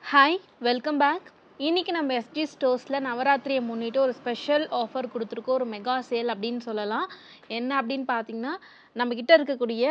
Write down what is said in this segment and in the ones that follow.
Hi welcome back. இன்றைக்கி நம்ம SG ஸ்டோர்ஸில் நவராத்திரியை முன்னிட்டு ஒரு ஸ்பெஷல் ஆஃபர் கொடுத்துருக்கோம். ஒரு மெகா சேல் அப்படின்னு சொல்லலாம். என்ன அப்படின்னு பார்த்தீங்கன்னா, நம்மக்கிட்ட இருக்கக்கூடிய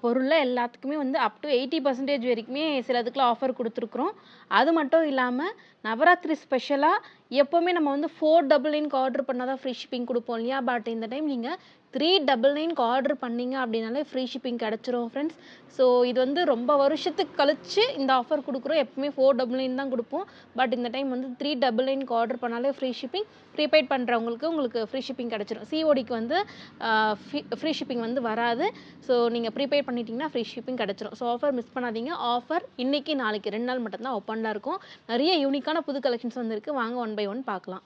பொருளில் எல்லாத்துக்குமே வந்து அப் டு 80% வரைக்குமே சிலதுக்குலாம் ஆஃபர் கொடுத்துருக்குறோம். அது மட்டும் இல்லாமல் நவராத்திரி ஸ்பெஷலாக எப்போவுமே நம்ம வந்து 499க்கு ஆர்டர் பண்ணால் தான் ஃப்ரீ ஷிப்பிங் கொடுப்போம் இல்லையா? பட் இந்த டைம் நீங்கள் 399க்கு ஆர்டர் பண்ணிங்க அப்படின்னாலே ஃப்ரீ ஷிப்பிங் கிடச்சிரும் ஃப்ரெண்ட்ஸ். ஸோ இது வந்து ரொம்ப வருஷத்துக்கு கழிச்சு இந்த ஆஃபர் கொடுக்குறோம். எப்பவுமே 499 தான் கொடுப்போம். பட் இந்த டைம் வந்து 399க்கு ஆர்டர் பண்ணாலே ஃப்ரீ ஷிப்பிங். ப்ரீபெய்ட் பண்ணுறவங்களுக்கு உங்களுக்கு ஃப்ரீ ஷிப்பிங் கிடச்சிரும். சிஓடிக்கு வந்து ஃப்ரீ ஷிப்பிங் வந்து வராது. ஸோ நீங்கள் ப்ரீபெய்ட் பண்ணிட்டீங்கன்னா ஃப்ரீ ஷிப்பிங் கிடச்சிரும். ஸோ ஆஃபர் மிஸ் பண்ணாதீங்க. ஆஃபர் இன்றைக்கி நாளைக்கு 2 நாள் மட்டும்தான் ஓப்பனில் இருக்கும். நிறைய யூனிக்கான புது கலெக்ஷன்ஸ் வந்துருக்கு. வாங்க ஒன் பை ஒன் பார்க்கலாம்.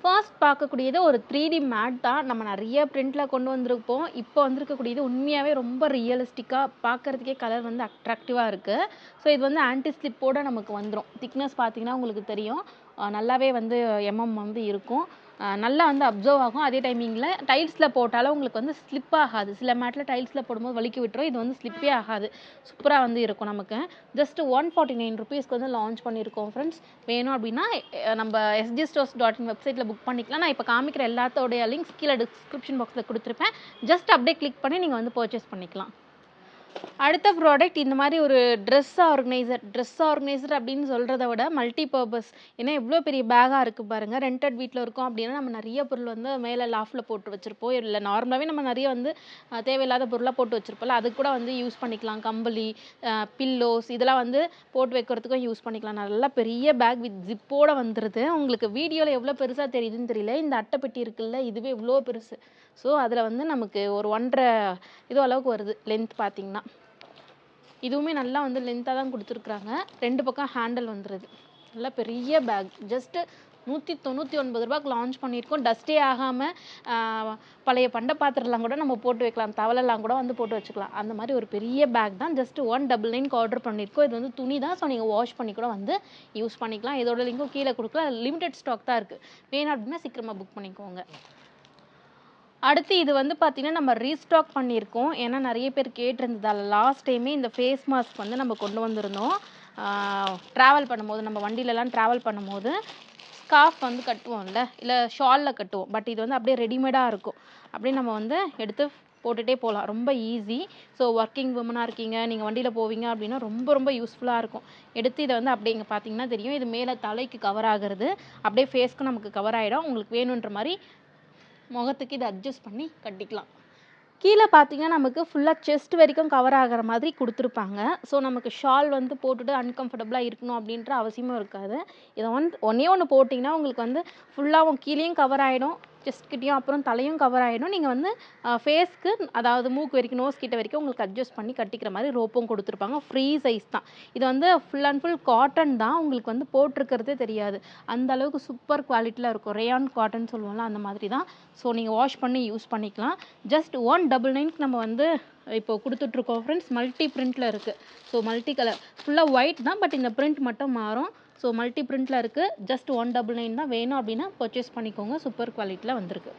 ஃபர்ஸ்ட் பார்க்கக்கூடியது ஒரு 3D மேட் தான். நம்ம நிறைய பிரிண்டில் கொண்டு வந்திருப்போம். இப்போ வந்திருக்கக்கூடியது உண்மையாகவே ரொம்ப ரியலிஸ்டிக்காக பார்க்குறதுக்கே கலர் வந்து அட்ராக்டிவாக இருக்குது. ஸோ இது வந்து ஆன்டி ஸ்லிப்போடு நமக்கு வந்துடும். திக்னஸ் பார்த்திங்கன்னா உங்களுக்கு தெரியும், நல்லாவே வந்து வந்து இருக்கும். நல்லா வந்து அப்சர்வ் ஆகும். அதே டைமிங்கில் டைல்ஸில் போட்டாலும் உங்களுக்கு வந்து ஸ்லிப் ஆகாது. சில மேட்டில் டைல்ஸில் போடும்போது வலிக்கி விட்டுரும். இது வந்து ஸ்லிப்பே ஆகாது. சூப்பராக வந்து இருக்கும். நமக்கு ஜஸ்ட் 149 ருபீஸ்க்கு வந்து லான்ச் பண்ணியிருக்கோம் ஃப்ரெண்ட்ஸ். வேணும் அப்படின்னா நம்ம sgstores.in வெப்சைட்டில் புக் பண்ணிக்கலாம். நான் இப்போ காமிக்கிற எல்லாத்தோடைய லிங்க்ஸ் கீழே டிஸ்கிரிப்ஷன் பாக்ஸில் கொடுத்துருப்பேன். ஜஸ்ட் அப்படியே கிளிக் பண்ணி நீங்கள் வந்து பர்ச்சேஸ் பண்ணிக்கலாம். அடுத்த ப்ராடக்ட் இந்த மாதிரி ஒரு ட்ரெஸ் ஆர்கனைசர் அப்படின்னு சொல்கிறத விட மல்டி பர்பஸ். ஏன்னா எவ்வளோ பெரிய பேக்காக இருக்குது பாருங்கள். ரெண்டட் வீட்டில் இருக்கோம் அப்படின்னா நம்ம நிறைய பொருள் வந்து மேலே லாஃப்டில் போட்டு வச்சுருப்போம். இல்லை நார்மலாகவே நம்ம நிறைய வந்து தேவையில்லாத பொருளாக போட்டு வச்சுருப்போம்ல, அது கூட வந்து யூஸ் பண்ணிக்கலாம். கம்பளி, பில்லோஸ் இதெல்லாம் வந்து போட்டு வைக்கிறதுக்கும் யூஸ் பண்ணிக்கலாம். நல்லா பெரிய பேக் வித் ஜிப்போடு வந்துடுது. உங்களுக்கு வீடியோவில் எவ்வளோ பெருசாக தெரியுதுன்னு தெரியல. இந்த அட்டைப்பெட்டி இருக்குல்ல, இதுவே இவ்வளோ பெருசு. ஸோ அதில் வந்து நமக்கு ஒரு 1.5 இது அளவுக்கு வருது லென்த் பார்த்திங்கன்னா. இதுவுமே நல்லா வந்து லென்த்தாக தான் கொடுத்துருக்குறாங்க. 2 பக்கம் ஹேண்டில் வந்துடுது. நல்லா பெரிய பேக். ஜஸ்ட்டு 199 ரூபாய்க்கு லான்ச் பண்ணியிருக்கோம். டஸ்ட்டே ஆகாமல் பழைய பண்டை பாத்திரம்லாம் கூட நம்ம போட்டு வைக்கலாம். தவளைலாம் கூட வந்து போட்டு வச்சுக்கலாம். அந்த மாதிரி ஒரு பெரிய பேக் தான். ஜஸ்ட் 199க்கு ஆர்டர் பண்ணியிருக்கோம். இது வந்து துணி தான். ஸோ நீங்கள் வாஷ் பண்ணி கூட வந்து யூஸ் பண்ணிக்கலாம். இதோட லிங்க்கும் கீழே கொடுக்கலாம். லிமிடெட் ஸ்டாக் தான் இருக்குது. வேணும் அப்படின்னா சீக்கிரமாக புக் பண்ணிக்கோங்க. அடுத்து இது வந்து பார்த்திங்கன்னா நம்ம ரீஸ்டாக் பண்ணியிருக்கோம். ஏன்னா நிறைய பேர் கேட்டிருந்ததால் லாஸ்ட் டைமே இந்த ஃபேஸ் மாஸ்க் வந்து நம்ம கொண்டு வந்திருந்தோம். ட்ராவல் பண்ணும்போது, நம்ம வண்டியிலலாம் ட்ராவல் பண்ணும்போது ஸ்கார்ஃப் வந்து கட்டுவோம்ல, இல்லை ஷாலில் கட்டுவோம். பட் இது வந்து அப்படியே ரெடிமேடாக இருக்கும். அப்படியே நம்ம வந்து எடுத்து போட்டுகிட்டே போகலாம். ரொம்ப ஈஸி. ஸோ ஒர்க்கிங் உமனாக இருக்கீங்க, நீங்கள் வண்டியில் போவீங்க அப்படின்னா ரொம்ப ரொம்ப யூஸ்ஃபுல்லாக இருக்கும். எடுத்து இதை வந்து அப்படியே இங்கே பார்த்தீங்கன்னா தெரியும், இது மேலே தலைக்கு கவர் ஆகிறது, அப்படியே ஃபேஸ்க்கு நமக்கு கவர் ஆகிடும். உங்களுக்கு வேணுன்ற மாதிரி முகத்துக்கு இதை அட்ஜஸ்ட் பண்ணி கட்டிக்கலாம். கீழே பார்த்தீங்கன்னா நமக்கு ஃபுல்லாக செஸ்ட் வரைக்கும் கவர் ஆகிற மாதிரி கொடுத்துருப்பாங்க. ஸோ நமக்கு ஷால் வந்து போட்டுட்டு அன்கம்ஃபர்டபுளாக இருக்கணும் அப்படின்ற அவசியமும் இருக்காது. இதை ஒன்றே ஒன்று போட்டிங்கன்னா உங்களுக்கு வந்து ஃபுல்லாகவும் கீழேயும் கவர் ஆகிடும், செஸ்ட்கிட்டையும் அப்புறம் தலையும் கவர் ஆகிடும். நீங்கள் வந்து ஃபேஸ்க்கு, அதாவது மூக்கு வரைக்கும், நோஸ் கிட்ட வரைக்கும் உங்களுக்கு அட்ஜஸ்ட் பண்ணி கட்டிக்கிற மாதிரி ரோப்பும் கொடுத்துருப்பாங்க. ஃப்ரீ சைஸ் தான். இது வந்து ஃபுல் அண்ட் ஃபுல் காட்டன் தான். உங்களுக்கு வந்து போட்டிருக்கிறதே தெரியாது. அந்த அளவுக்கு சூப்பர் குவாலிட்டியில் இருக்கும். ரேயான் காட்டன் சொல்லுவோம்ல, அந்த மாதிரி தான். ஸோ நீங்கள் வாஷ் பண்ணி யூஸ் பண்ணிக்கலாம். ஜஸ்ட் 199க்கு நம்ம வந்து இப்போ கொடுத்துட்ருக்கோம் ஃப்ரெண்ட்ஸ். மல்டி பிரிண்டில் இருக்குது. ஸோ மல்டி கலர், ஃபுல்லாக ஒயிட் தான். பட் இந்த பிரிண்ட் மட்டும் மாறும். ஸோ மல்டி பிரிண்டில் இருக்குது. ஜஸ்ட் 199 தான். வேணும் அப்படின்னா பர்ச்சேஸ் பண்ணிக்கோங்க. சூப்பர் குவாலிட்டியில் வந்திருக்கு.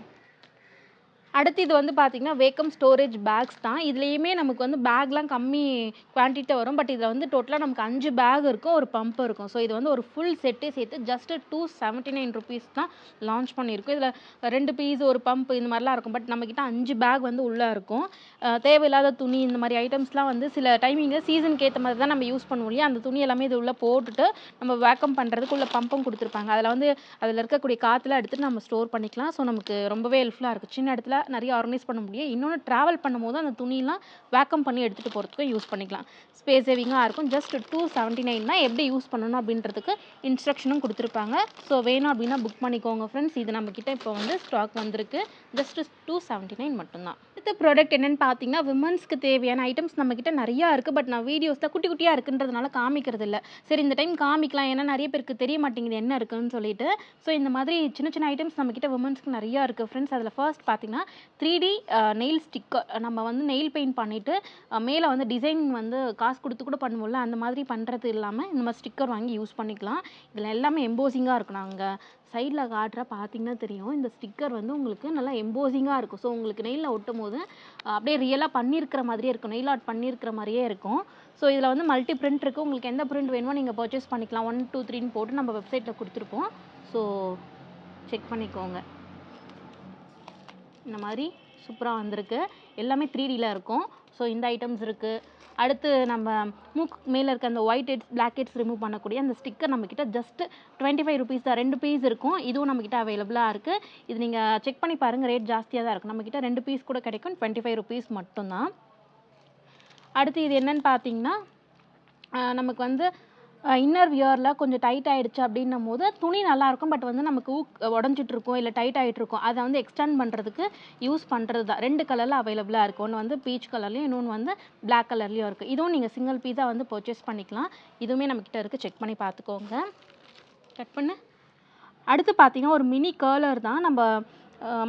அடுத்து இது வந்து பார்த்திங்கன்னா வேக்கம் ஸ்டோரேஜ் பேக்ஸ் தான். இதுலேயுமே நமக்கு வந்து பேக்லாம் கம்மி குவான்டிட்டியாக வரும். பட் இதில் வந்து டோட்டலாக நமக்கு 5 பேக் இருக்கும், ஒரு பம்ப் இருக்கும். ஸோ இது வந்து ஒரு ஃபுல் செட்டே சேர்த்து ஜஸ்ட் 279 ருபீஸ் தான் லான்ச் பண்ணியிருக்கோம். இதில் 2 பீஸ், ஒரு பம்ப் இந்த மாதிரிலாம் இருக்கும். பட் நம்மக்கிட்ட 5 பேக் வந்து உள்ளே இருக்கும். தேவையில்லாத துணி இந்த மாதிரி ஐட்டம்ஸ்லாம் வந்து சில டைமிங்கில் சீசனுக்கு ஏற்ற மாதிரி தான் நம்ம யூஸ் பண்ணுவோம் இல்லையா? அந்த துணி எல்லாமே இது உள்ளே போட்டுட்டு நம்ம வேக்கம் பண்ணுறதுக்கு உள்ள பம்பும் கொடுத்துருப்பாங்க. அதில் வந்து அதில் இருக்கக்கூடிய காற்றுலாம் எடுத்துகிட்டு நம்ம ஸ்டோர் பண்ணிக்கலாம். ஸோ நமக்கு ரொம்பவே ஹெல்ப்ஃபுல்லாக இருக்குது. சின்ன இடத்துல நிறைய ஆர்கனைஸ் பண்ண முடியும். இன்னொன்று ட்ராவல் பண்ணும்போது அந்த துணியெலாம் வேக்கம் பண்ணி எடுத்துகிட்டு போகிறதுக்கும் யூஸ் பண்ணிக்கலாம். ஸ்பேஸ் சேவிங்காக இருக்கும். ஜஸ்ட் 279 தான். எப்படி யூஸ் பண்ணணும் அப்படின்றதுக்கு இன்ஸ்ட்ரக்ஷனும் கொடுத்துருப்பாங்க. ஸோ வேணும் அப்படின்னா புக் பண்ணிக்கோங்க ஃப்ரெண்ட்ஸ். இது நம்மக்கிட்ட இப்போ வந்து ஸ்டாக் வந்திருக்கு. ஜஸ்ட் 279 மட்டும்தான். அடுத்த ப்ராடக்ட் என்னென்னு பார்த்தீங்கன்னா, விமன்ஸ்க்கு தேவையான ஐட்டம்ஸ் நம்மக்கிட்ட நிறையா இருக்குது. பட் நான் வீடியோஸ் தான் குட்டி குட்டியாக இருக்குன்றதுனால காமிக்கிறது இல்லை. சரி, இந்த டைம் காமிக்கலாம், ஏன்னா நிறைய பேருக்கு தெரிய மாட்டேங்குது என்ன இருக்குதுன்னு சொல்லிட்டு. ஸோ இந்த மாதிரி சின்ன சின்ன ஐட்டம்ஸ் நம்மக்கிட்ட விமன்ஸ்க்கு நிறையா இருக்குது ஃப்ரெண்ட்ஸ். அதில் ஃபர்ஸ்ட் பார்த்தீங்கன்னா 3D நெயில் ஸ்டிக்கர். நம்ம வந்து நெயில் பெயிண்ட் பண்ணிவிட்டு மேலே வந்து டிசைன் வந்து காசு கொடுத்து கூட பண்ணுவோம்ல, அந்த மாதிரி பண்ணுறது இல்லாமல் இந்த மாதிரி ஸ்டிக்கர் வாங்கி யூஸ் பண்ணிக்கலாம். இதில் எல்லாமே எம்போசிங்காக இருக்கும். நாங்கள் சைடில் காட்டுற பார்த்தீங்கன்னா தெரியும். இந்த ஸ்டிக்கர் வந்து உங்களுக்கு நல்லா எம்போசிங்காக இருக்கும். ஸோ உங்களுக்கு நெயிலில் ஒட்டும் போது அப்படியே ரியலாக பண்ணியிருக்கிற மாதிரியே இருக்கும். நெயில் ஆர்ட் பண்ணியிருக்கிற மாதிரியே இருக்கும். ஸோ இதில் வந்து மல்டி பிரிண்ட் இருக்குது. உங்களுக்கு எந்த பிரிண்ட் வேணுமோ நீங்கள் பர்ச்சேஸ் பண்ணிக்கலாம். 1 2 3ன்னு போட்டு நம்ம வெப்சைட்டில் கொடுத்துருப்போம். ஸோ செக் பண்ணிக்கோங்க. இந்த மாதிரி சூப்பராக வந்திருக்கு. எல்லாமே 3Dயில் இருக்கும். ஸோ இந்த ஐட்டம்ஸ் இருக்குது. அடுத்து நம்ம மூக்கு மேலே இருக்க அந்த white heads black heads remove பண்ணக்கூடிய அந்த ஸ்டிக்கர் நம்மக்கிட்ட ஜஸ்ட் 25 ருபீஸ் தான். 2 பீஸ் இருக்கும். இதுவும் நம்மக்கிட்ட அவைலபிளாக இருக்குது. இது நீங்கள் செக் பண்ணி பாருங்கள். ரேட் ஜாஸ்தியாக தான் இருக்கும். நம்மக்கிட்ட 2 பீஸ் கூட கிடைக்கும். 25 ருபீஸ் மட்டும்தான். அடுத்து இது என்னன்னு பார்த்தீங்கன்னா, நமக்கு வந்து இன்னர் வியரில் கொஞ்சம் டைட் ஆகிடுச்சு அப்படின்னும் போது துணி நல்லாயிருக்கும். பட் வந்து நமக்கு உடஞ்சிட்ருக்கும், இல்லை டைட் ஆகிட்ருக்கும். அதை வந்து எக்ஸ்டெண்ட் பண்ணுறதுக்கு யூஸ் பண்ணுறது தான். 2 கலரில் அவைலபிளாக இருக்குது. ஒன்று வந்து பீச் கலர்லேயும், இன்னொன்று வந்து பிளாக் கலர்லேயும் இருக்குது. இதுவும் நீங்கள் சிங்கிள் பீஸாக வந்து பர்ச்சேஸ் பண்ணிக்கலாம். இதுவுமே நம்மக்கிட்ட இருக்குது. செக் பண்ணி பார்த்துக்கோங்க. கட் பண்ணு. அடுத்து பார்த்தீங்கன்னா ஒரு மினி கர்லர் தான். நம்ம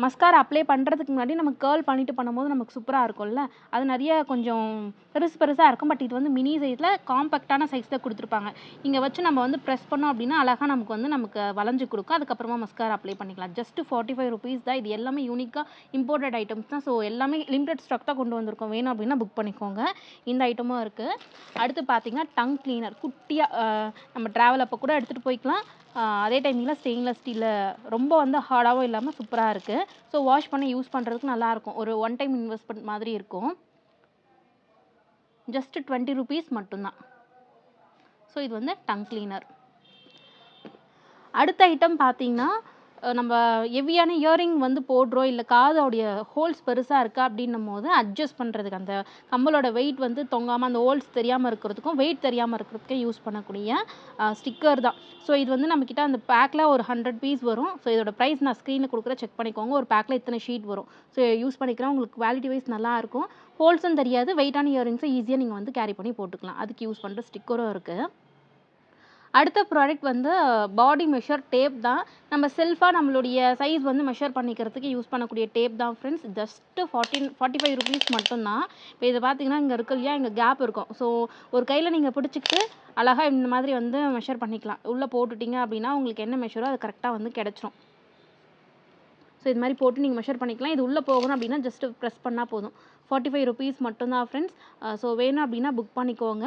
மஸ்காரா அப்ளை பண்ணுறதுக்கு முன்னாடி நம்ம கேர்ள் பண்ணிவிட்டு பண்ணும்போது நமக்கு சூப்பராக இருக்கும்ல, அது நிறைய கொஞ்சம் பெருசாக இருக்கும். பட் இது வந்து மினி சைஸில் காம்பேக்டான சைஸில் கொடுத்துருப்பாங்க. இங்கே வச்சு நம்ம வந்து ப்ரெஸ் பண்ணோம் அப்படின்னா அழகாக நமக்கு வளைஞ்சு கொடுக்கும். அதுக்கப்புறமா மஸ்காரா அப்ளை பண்ணிக்கலாம். ஜஸ்ட் 45 ருபீஸ் தான். இது எல்லாமே யூனிக்காக இம்போர்ட்டட் ஐட்டம்ஸ் தான். ஸோ எல்லாமே லிமிடெட் ஸ்டாக் தான் கொண்டு வந்திருக்கோம். வேணும் அப்படின்னா புக் பண்ணிக்கோங்க. இந்த ஐட்டமும் இருக்குது. அடுத்து பார்த்தீங்கன்னா டங் கிளீனர். குட்டியாக நம்ம ட்ராவல் அப்போ கூட எடுத்துகிட்டு போய்க்கலாம். அதே டைமில் ஸ்டெயின்லெஸ் ஸ்டீலில் ரொம்ப வந்து ஹார்டாகவும் இல்லாமல் சூப்பராக இருக்குது. ஸோ வாஷ் பண்ணி யூஸ் பண்ணுறதுக்கு நல்லாயிருக்கும். ஒரு ஒன் டைம் இன்வெஸ்ட்மெண்ட் மாதிரி இருக்கும். ஜஸ்ட் 20 ருபீஸ் மட்டும்தான். ஸோ இது வந்து டங் கிளீனர். அடுத்த ஐட்டம் பார்த்தீங்கன்னா, நம்ம ஹெவியான இயரிங் வந்து போடுறோம், இல்லை காதோடைய ஹோல்ஸ் பெருசாக இருக்கா அப்படின்னும் போது அட்ஜஸ்ட் பண்ணுறதுக்கு அந்த கம்மலோட வெயிட் வந்து தொங்காமல் அந்த ஹோல்ஸ் தெரியாமல் இருக்கிறதுக்கும் வெயிட் தெரியாமல் இருக்கிறதுக்கும் யூஸ் பண்ணக்கூடிய ஸ்டிக்கர் தான். ஸோ இது வந்து நம்மக்கிட்ட அந்த பேக்கில் ஒரு 100 பீஸ் வரும். ஸோ இதோட ப்ரைஸ் நான் ஸ்க்ரீனில் கொடுக்குறேன், செக் பண்ணிக்கோங்க. ஒரு பேக்கில் இத்தனை ஷீட் வரும். ஸோ யூஸ் பண்ணிக்கிறேன். உங்களுக்கு குவாலிட்டி வைஸ் நல்லாயிருக்கும். ஹோல்ஸும் தெரியாது. வெயிட்டான இயரிங்ஸை ஈஸியாக நீங்கள் வந்து கேரி பண்ணி போட்டுக்கலாம். அதுக்கு யூஸ் பண்ணுற ஸ்டிக்கரும் இருக்குது. அடுத்த ப்ராடக்ட் வந்து பாடி மெஷர் டேப் தான். நம்ம செல்ஃபாக நம்மளுடைய சைஸ் வந்து மெஷர் பண்ணிக்கிறதுக்கு யூஸ் பண்ணக்கூடிய டேப் தான் ஃப்ரெண்ட்ஸ். ஜஸ்ட்டு 45 ருபீஸ் மட்டும்தான். இப்போ இதை பார்த்தீங்கன்னா இங்கே இருக்கு இல்லையா, இங்கே கேப் இருக்கும். ஸோ ஒரு கையில் நீங்கள் பிடிச்சிக்கிட்டு அழகாக இந்த மாதிரி வந்து மெஷர் பண்ணிக்கலாம். உள்ளே போட்டுட்டிங்க அப்படின்னா உங்களுக்கு என்ன மெஷரோ அது கரெக்டாக வந்து கிடச்சிரும். ஸோ இது மாதிரி போட்டு நீங்கள் மெஷர் பண்ணிக்கலாம். இது உள்ளே போகணும் அப்படின்னா ஜஸ்ட்டு ப்ரெஸ் பண்ணால் போதும். 45 ருபீஸ் மட்டும்தான் ஃப்ரெண்ட்ஸ். ஸோ வேணும் அப்படின்னா புக் பண்ணிக்கோங்க.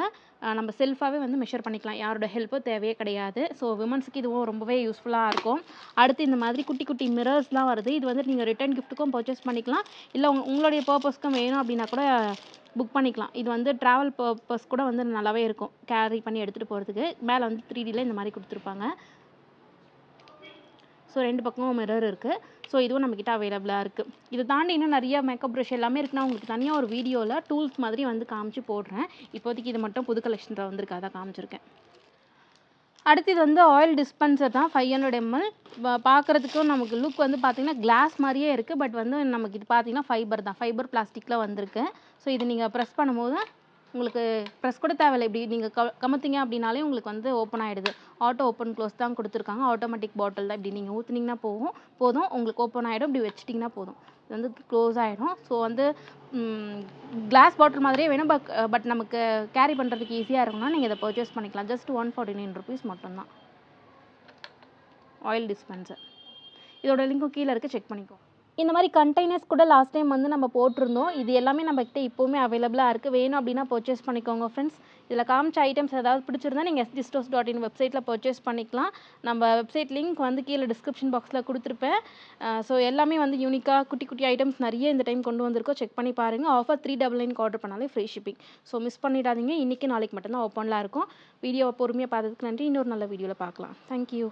நம்ம செல்ஃபாகவே வந்து மெஷர் பண்ணிக்கலாம். யாரோட ஹெல்ப்பும் தேவையே கிடையாது. ஸோ விமன்ஸுக்கு இதுவும் ரொம்பவே யூஸ்ஃபுல்லாக இருக்கும். அடுத்து இந்த மாதிரி குட்டி குட்டி மிரர்ஸ்லாம் வருது. இது வந்து நீங்கள் ரிட்டர்ன் கிஃப்ட்டுக்கும் பர்ச்சேஸ் பண்ணிக்கலாம். இல்லை உங்களுடைய பர்பஸ்க்கும் வேணும் அப்படின்னா கூட புக் பண்ணிக்கலாம். இது வந்து ட்ராவல் பர்பஸ் கூட வந்து நல்லாவே இருக்கும். கேரி பண்ணி எடுத்துகிட்டு போகிறதுக்கு. மேலே வந்து 3Dயில் இந்த மாதிரி கொடுத்துருப்பாங்க. ஸோ 2 பக்கமும் மிரர் இருக்குது. ஸோ இதுவும் நம்மக்கிட்ட அவைலபிளாக இருக்குது. இதை தாண்டி இன்னும் நிறைய மேக்கப் ப்ரஷ் எல்லாமே இருக்குன்னா உங்களுக்கு தனியாக ஒரு வீடியோவில் டூல்ஸ் மாதிரி வந்து காமிச்சு போடுறேன். இப்போதைக்கு இது மட்டும் புது கலெக்ஷனில் வந்திருக்கு, அதான் காமிச்சிருக்கேன். அடுத்து இது வந்து ஆயில் டிஸ்பென்சர் தான். 500 ml. பார்க்குறதுக்கும் நமக்கு லுக் வந்து பார்த்திங்கன்னா கிளாஸ் மாதிரியே இருக்குது. பட் வந்து நமக்கு இது பார்த்திங்கன்னா ஃபைபர் தான். ஃபைபர் பிளாஸ்டிக்கில் வந்திருக்கு. ஸோ இது நீங்கள் ப்ரெஸ் பண்ணும்போது உங்களுக்கு ப்ரெஸ் கூட தேவையில்லை. இப்படி நீங்கள் கமுத்திங்க அப்படின்னாலே உங்களுக்கு வந்து ஓப்பன் ஆகிடுது. ஆட்டோ ஓப்பன் க்ளோஸ் தான் கொடுத்துருக்காங்க. ஆட்டோமேட்டிக் பாட்டில் தான். இப்படி நீங்கள் ஊற்றுனீங்கன்னா போதும் உங்களுக்கு ஓப்பன் ஆகிடும். இப்படி வச்சிட்டிங்கன்னா போதும், இது வந்து க்ளோஸ் ஆகிடும். ஸோ வந்து கிளாஸ் பாட்டில் மாதிரியே வேணும். பட் நமக்கு கேரி பண்ணுறதுக்கு ஈஸியாக இருக்கும்னா நீங்கள் இதை பர்ச்சேஸ் பண்ணிக்கலாம். ஜஸ்ட் 149 ருபீஸ் மட்டும்தான். Oil dispenser. இதோட லிங்க்கும் கீழே இருக்குது, செக் பண்ணிக்கோ. இந்த மாதிரி கண்டெய்னர்ஸ் கூட லாஸ்ட் டைம் வந்து நம்ம போட்டிருந்தோம். இது எல்லாமே நம்மக்கிட்ட இப்போவுமே அவைலபிளாக இருக்குது. வேணும் அப்படின்னா பர்ச்சேஸ் பண்ணிக்கோங்க ஃப்ரெண்ட்ஸ். இதில் காமிச்ச ஐட்டம்ஸ் ஏதாவது பிடிச்சிருந்தா நீங்கள் sdstores.in வெப்சைட்டில் பர்ச்சேஸ் பண்ணிக்கலாம். நம்ம வெப்சைட் லிங்க் வந்து கீழே டிஸ்கிரிப்ஷன் பாக்ஸில் கொடுத்துருப்பேன். ஸோ எல்லாமே வந்து யூனிக்காக குட்டி குட்டி ஐட்டம்ஸ் நிறைய இந்த டைம் கொண்டு வந்திருக்கோம். செக் பண்ணி பாருங்கள். ஆஃபர் 399 ஆர்டர் பண்ணாலே ஃப்ரீ ஷிப்பிங். ஸோ மிஸ் பண்ணிடாதீங்க. இன்றைக்கி நாளைக்கு மட்டும்தான் ஓப்பனில் இருக்கும். வீடியோவை பொறுமையாக பார்த்ததுக்கு நன்றி. இன்னொரு நல்ல வீடியோவில் பார்க்கலாம். தேங்க்யூ.